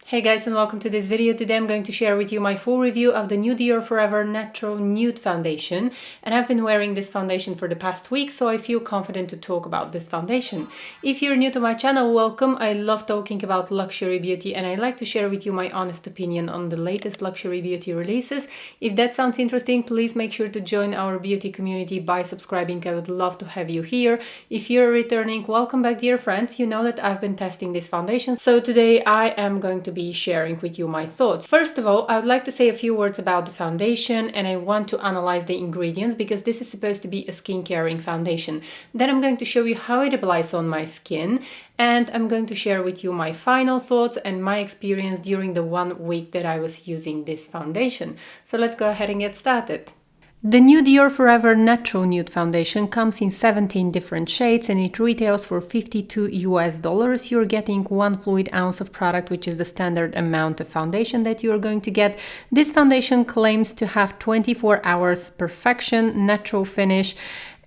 Hey guys, and welcome to this video. Today I'm going to share with you my full review of the new Dior Forever Natural Nude foundation. And I've been wearing this foundation for the past week, so I feel confident to talk about this foundation. If you're new to my channel, welcome. I love talking about luxury beauty and I like to share with you my honest opinion on the latest luxury beauty releases. If that sounds interesting, please make sure to join our beauty community by subscribing. I would love to have you here. If you're returning, welcome back, dear friends. You know that I've been testing this foundation, so today I am going to be sharing with you my thoughts. First of all, I would like to say a few words about the foundation, and I want to analyze the ingredients because this is supposed to be a skin-caring foundation. Then I'm going to show you how it applies on my skin, and I'm going to share with you my final thoughts and my experience during the 1 week that I was using this foundation. So let's go ahead and get started. The new Dior Forever Natural Nude foundation comes in 17 different shades and it retails for $52 US. You're getting 1 fluid ounce of product, which is the standard amount of foundation that you're going to get. This foundation claims to have 24 hours perfection, natural finish,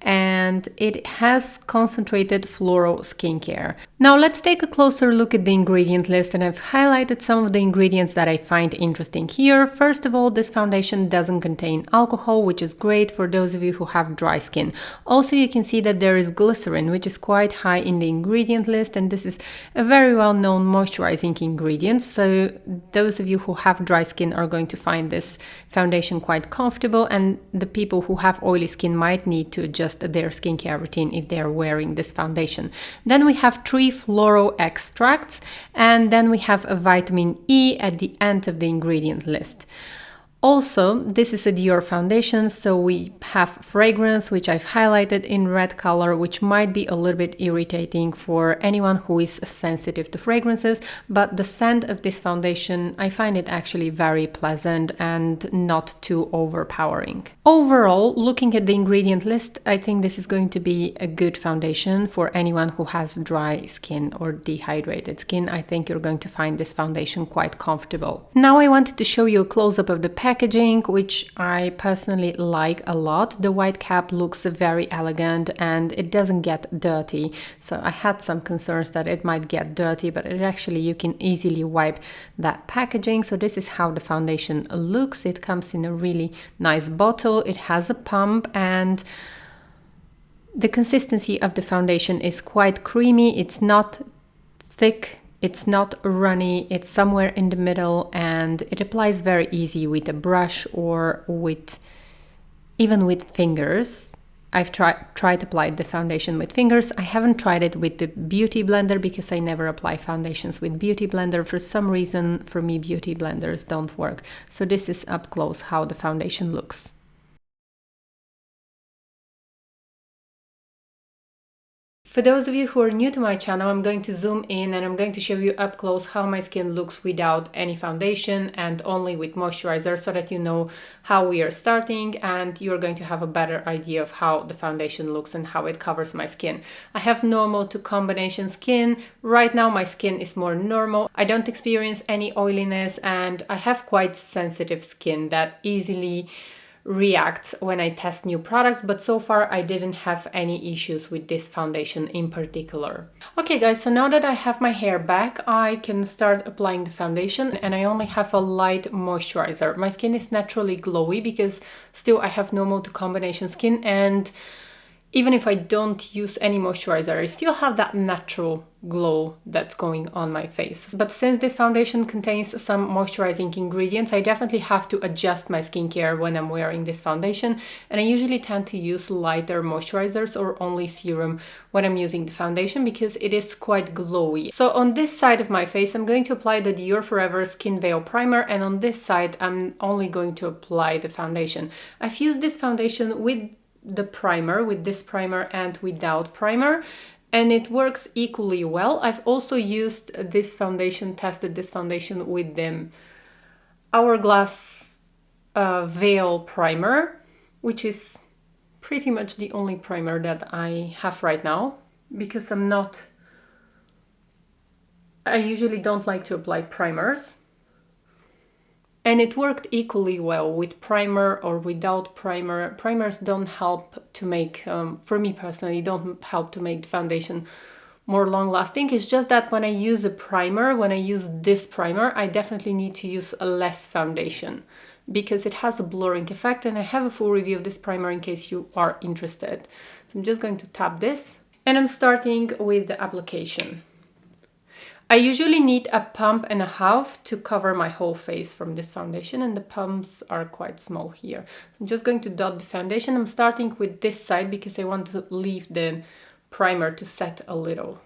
and it has concentrated floral skincare. Now let's take a closer look at the ingredient list, and I've highlighted some of the ingredients that I find interesting here. First of all, this foundation doesn't contain alcohol, which is great for those of you who have dry skin. Also, you can see that there is glycerin, which is quite high in the ingredient list, and this is a very well-known moisturizing ingredient. So those of you who have dry skin are going to find this foundation quite comfortable, and the people who have oily skin might need to adjust their skincare routine if they're wearing this foundation. Then we have 3 floral extracts, and then we have a vitamin E at the end of the ingredient list. Also, this is a Dior foundation, so we have fragrance, which I've highlighted in red color, which might be a little bit irritating for anyone who is sensitive to fragrances, but the scent of this foundation, I find it actually very pleasant and not too overpowering. Overall, looking at the ingredient list, I think this is going to be a good foundation for anyone who has dry skin or dehydrated skin. I think you're going to find this foundation quite comfortable. Now I wanted to show you a close-up of the packaging, which I personally like a lot. The white cap looks very elegant and it doesn't get dirty. So I had some concerns that it might get dirty, but it actually, you can easily wipe that packaging. So this is how the foundation looks. It comes in a really nice bottle. It has a pump, and the consistency of the foundation is quite creamy. It's not thick, it's not runny, it's somewhere in the middle, and it applies very easy with a brush or even with fingers. I've tried to apply the foundation with fingers. I haven't tried it with the beauty blender because I never apply foundations with beauty blender. For some reason, for me, beauty blenders don't work. So this is up close how the foundation looks. For those of you who are new to my channel, I'm going to zoom in and I'm going to show you up close how my skin looks without any foundation and only with moisturizer, so that you know how we are starting and you're going to have a better idea of how the foundation looks and how it covers my skin. I have normal to combination skin. Right now my skin is more normal. I don't experience any oiliness and I have quite sensitive skin that easily reacts when I test new products, but so far I didn't have any issues with this foundation in particular. Okay guys, so now that I have my hair back, I can start applying the foundation, and I only have a light moisturizer. My skin is naturally glowy because still I have normal to combination skin, and even if I don't use any moisturizer, I still have that natural glow that's going on my face. But since this foundation contains some moisturizing ingredients, I definitely have to adjust my skincare when I'm wearing this foundation. And I usually tend to use lighter moisturizers or only serum when I'm using the foundation because it is quite glowy. So on this side of my face, I'm going to apply the Dior Forever Skin Veil Primer, and on this side, I'm only going to apply the foundation. I've used this foundation with the primer, with this primer and without primer, and it works equally well. I've also used this foundation, tested this foundation with the Hourglass Veil Primer, which is pretty much the only primer that I have right now because I usually don't like to apply primers. And it worked equally well with primer or without primer. Primers don't help to make, for me personally, don't help to make the foundation more long lasting. It's just that when I use a primer, when I use this primer, I definitely need to use a less foundation because it has a blurring effect, and I have a full review of this primer in case you are interested. So I'm just going to tap this, and I'm starting with the application. I usually need a pump and a half to cover my whole face from this foundation, and the pumps are quite small here. I'm just going to dot the foundation. I'm starting with this side because I want to leave the primer to set a little.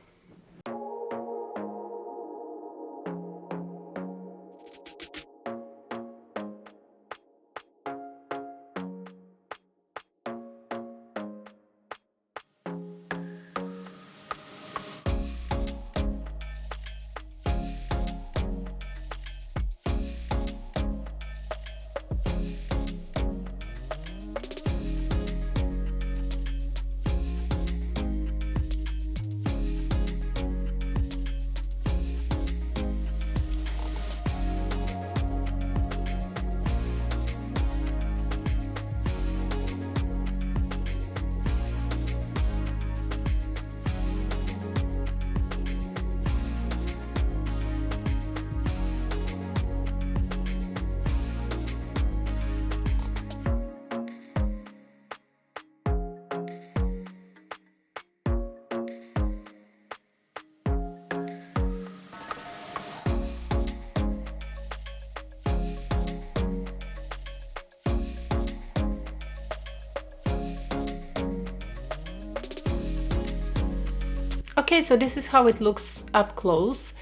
Okay, so this is how it looks up close,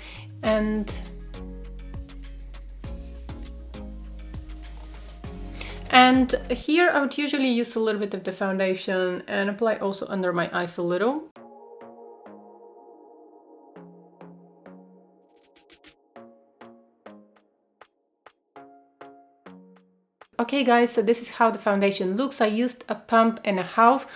and here I would usually use a little bit of the foundation and apply also under my eyes a little. Okay guys, so this is how the foundation looks. I used a pump and a half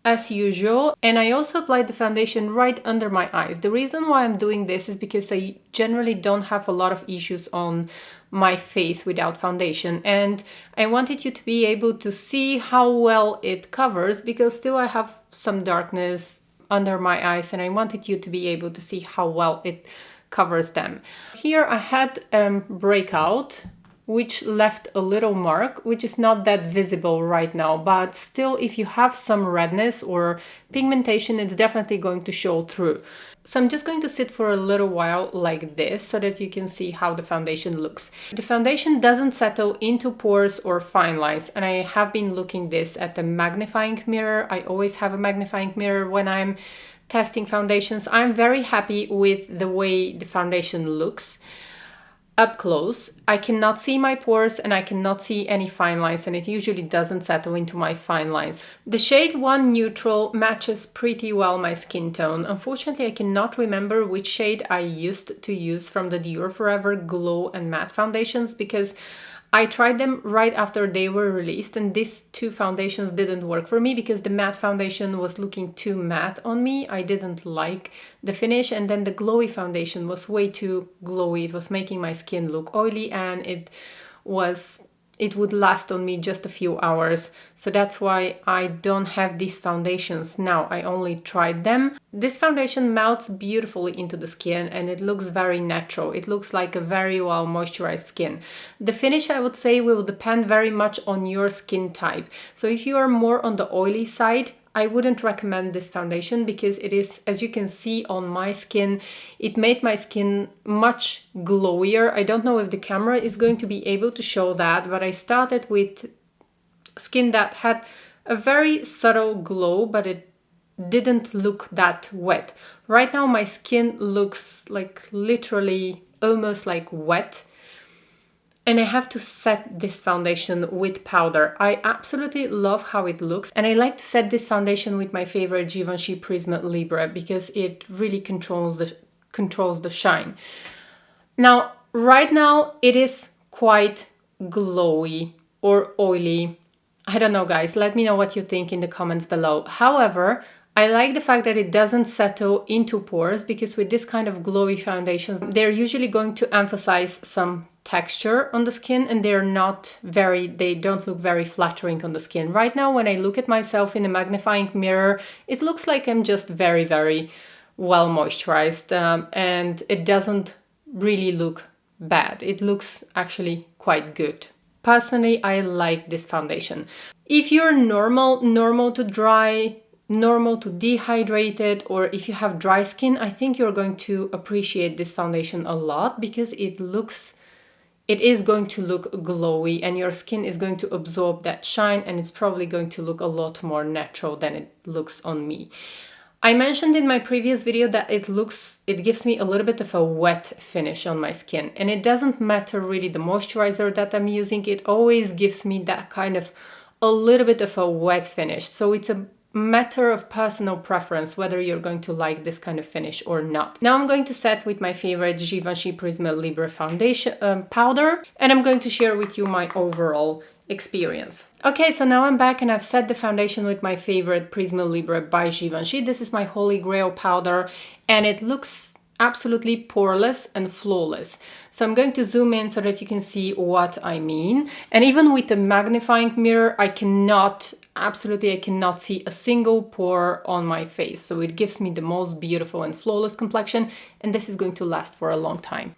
as usual, and I also applied the foundation right under my eyes. The reason why I'm doing this is because I generally don't have a lot of issues on my face without foundation, and I wanted you to be able to see how well it covers, because still I have some darkness under my eyes, and I wanted you to be able to see how well it covers them. Here I had breakout, which left a little mark, which is not that visible right now, but still if you have some redness or pigmentation, it's definitely going to show through. So I'm just going to sit for a little while like this so that you can see how the foundation looks. The foundation doesn't settle into pores or fine lines, and I have been looking this at the magnifying mirror. I always have a magnifying mirror when I'm testing foundations. I'm very happy with the way the foundation looks up close. I cannot see my pores and I cannot see any fine lines, and it usually doesn't settle into my fine lines. The shade 1 Neutral matches pretty well my skin tone. Unfortunately, I cannot remember which shade I used to use from the Dior Forever Glow and Matte foundations, because I tried them right after they were released, and these two foundations didn't work for me because the matte foundation was looking too matte on me. I didn't like the finish, and then the glowy foundation was way too glowy. It was making my skin look oily, and it would last on me just a few hours. So that's why I don't have these foundations now. I only tried them. This foundation melts beautifully into the skin and it looks very natural. It looks like a very well moisturized skin. The finish, I would say, will depend very much on your skin type. So if you are more on the oily side, I wouldn't recommend this foundation because it is, as you can see on my skin, it made my skin much glowier. I don't know if the camera is going to be able to show that, but I started with skin that had a very subtle glow, but it didn't look that wet. Right now my skin looks like literally almost like wet. And I have to set this foundation with powder. I absolutely love how it looks. And I like to set this foundation with my favorite Givenchy Prisma Libre because it really controls the shine. Now, right now it is quite glowy or oily. I don't know, guys. Let me know what you think in the comments below. However, I like the fact that it doesn't settle into pores, because with this kind of glowy foundations, they're usually going to emphasize some texture on the skin, and they don't look very flattering on the skin. Right now, when I look at myself in a magnifying mirror, it looks like I'm just very, very well moisturized, and it doesn't really look bad. It looks actually quite good. Personally, I like this foundation. If you're normal to dry, normal to dehydrated, or if you have dry skin, I think you're going to appreciate this foundation a lot because it is going to look glowy and your skin is going to absorb that shine, and it's probably going to look a lot more natural than it looks on me. I mentioned in my previous video that it gives me a little bit of a wet finish on my skin, and it doesn't matter really the moisturizer that I'm using, it always gives me that kind of a little bit of a wet finish. So it's a matter of personal preference whether you're going to like this kind of finish or not. Now I'm going to set with my favorite Givenchy Prisma Libre foundation powder, and I'm going to share with you my overall experience. Okay, so now I'm back and I've set the foundation with my favorite Prisma Libre by Givenchy. This is my Holy Grail powder and it looks absolutely poreless and flawless. So I'm going to zoom in so that you can see what I mean. And even with the magnifying mirror, I cannot see a single pore on my face. So it gives me the most beautiful and flawless complexion, and this is going to last for a long time.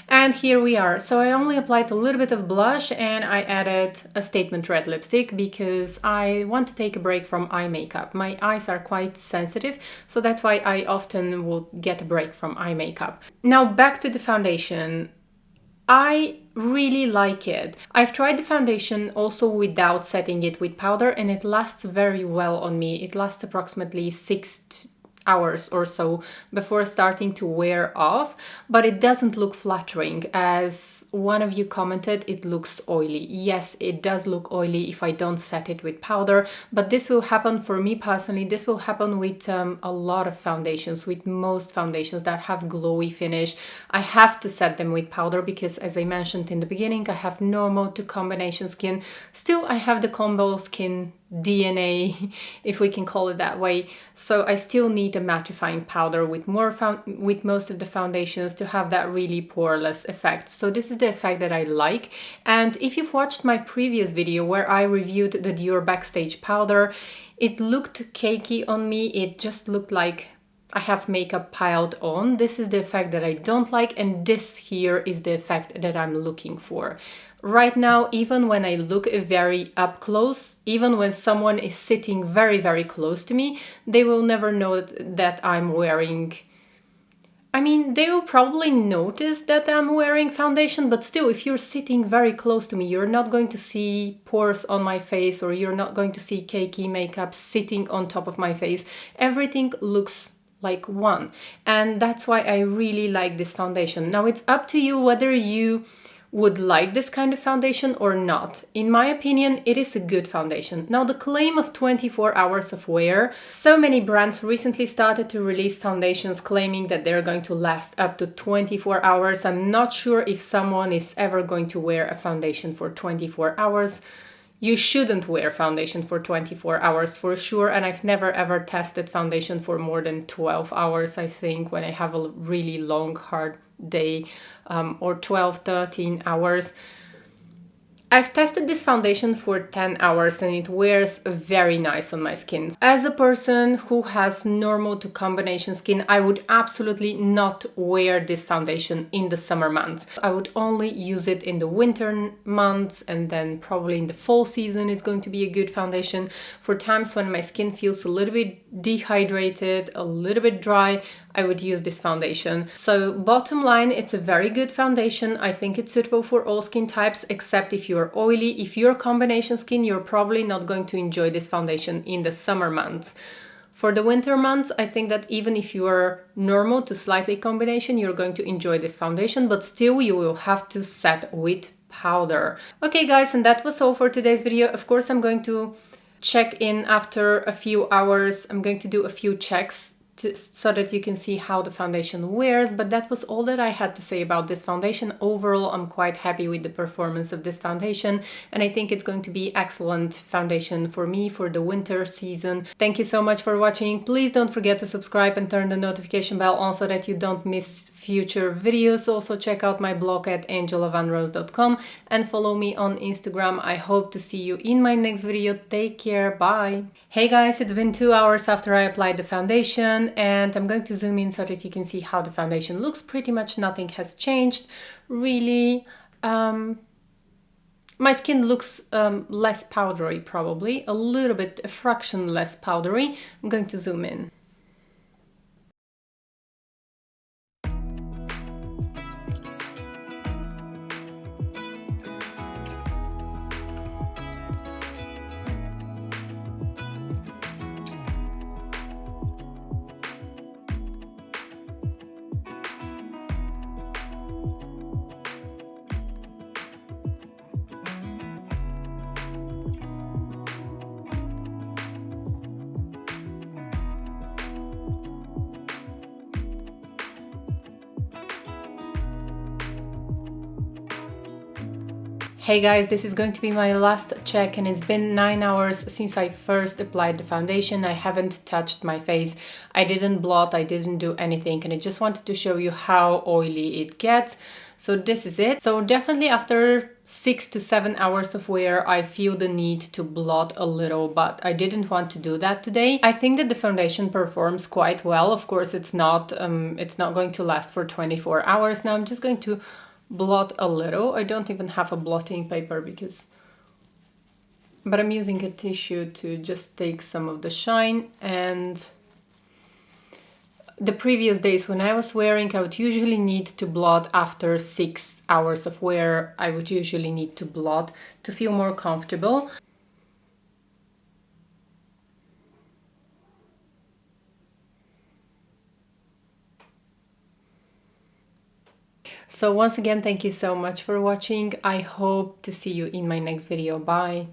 And here we are. So I only applied a little bit of blush and I added a statement red lipstick because I want to take a break from eye makeup. My eyes are quite sensitive, so that's why I often will get a break from eye makeup. Now back to the foundation. I really like it. I've tried the foundation also without setting it with powder and it lasts very well on me. It lasts approximately 6 hours or so before starting to wear off, but it doesn't look flattering. As one of you commented, it looks oily. Yes, it does look oily if I don't set it with powder, but this will happen for me personally. This will happen with a lot of foundations, with most foundations that have glowy finish. I have to set them with powder because, as I mentioned in the beginning, I have normal to combination skin. Still, I have the combo skin DNA, if we can call it that way. So I still need a mattifying powder with most of the foundations to have that really poreless effect. So this is the effect that I like. And if you've watched my previous video where I reviewed the Dior Backstage powder, it looked cakey on me. It just looked like I have makeup piled on. This is the effect that I don't like, and this here is the effect that I'm looking for. Right now, even when I look very up close, even when someone is sitting very, very close to me, they will never know that I'm wearing... I mean, they will probably notice that I'm wearing foundation, but still, if you're sitting very close to me, you're not going to see pores on my face, or you're not going to see cakey makeup sitting on top of my face. Everything looks like one, and that's why I really like this foundation. Now it's up to you whether you would like this kind of foundation or not. In my opinion, it is a good foundation. Now the claim of 24 hours of wear, so many brands recently started to release foundations claiming that they're going to last up to 24 hours. I'm not sure if someone is ever going to wear a foundation for 24 hours. You shouldn't wear foundation for 24 hours for sure, and I've never ever tested foundation for more than 12 hours, I think, when I have a really long, hard day, or 12, 13 hours. I've tested this foundation for 10 hours and it wears very nice on my skin. As a person who has normal to combination skin, I would absolutely not wear this foundation in the summer months. I would only use it in the winter months, and then probably in the fall season it's going to be a good foundation. For times when my skin feels a little bit dehydrated, a little bit dry, I would use this foundation. So bottom line, it's a very good foundation. I think it's suitable for all skin types, except if you're oily. If you're combination skin, you're probably not going to enjoy this foundation in the summer months. For the winter months, I think that even if you are normal to slightly combination, you're going to enjoy this foundation, but still you will have to set with powder. Okay guys, and that was all for today's video. Of course, I'm going to check in after a few hours. I'm going to do a few checks just so that you can see how the foundation wears. But that was all that I had to say about this foundation. Overall, I'm quite happy with the performance of this foundation, and I think it's going to be excellent foundation for me for the winter season. Thank you so much for watching. Please don't forget to subscribe and turn the notification bell on so that you don't miss future videos. Also check out my blog at angelavanrose.com and follow me on Instagram. I hope to see you in my next video. Take care. Bye. Hey guys, it's been 2 hours after I applied the foundation, and I'm going to zoom in so that you can see how the foundation looks. Pretty much nothing has changed really. My skin looks less powdery, probably a little bit, a fraction less powdery. I'm going to zoom in. Hey guys, this is going to be my last check, and it's been 9 hours since I first applied the foundation. I haven't touched my face, I didn't blot, I didn't do anything, and I just wanted to show you how oily it gets. So this is it. So definitely after 6 to 7 hours of wear, I feel the need to blot a little, but I didn't want to do that today. I think that the foundation performs quite well. Of course, it's not going to last for 24 hours. Now I'm just going to blot a little. I don't even have a blotting paper but I'm using a tissue to just take some of the shine. And the previous days when I was wearing, I would usually need to blot after 6 hours of wear. I would usually need to blot to feel more comfortable. So once again, thank you so much for watching. I hope to see you in my next video. Bye.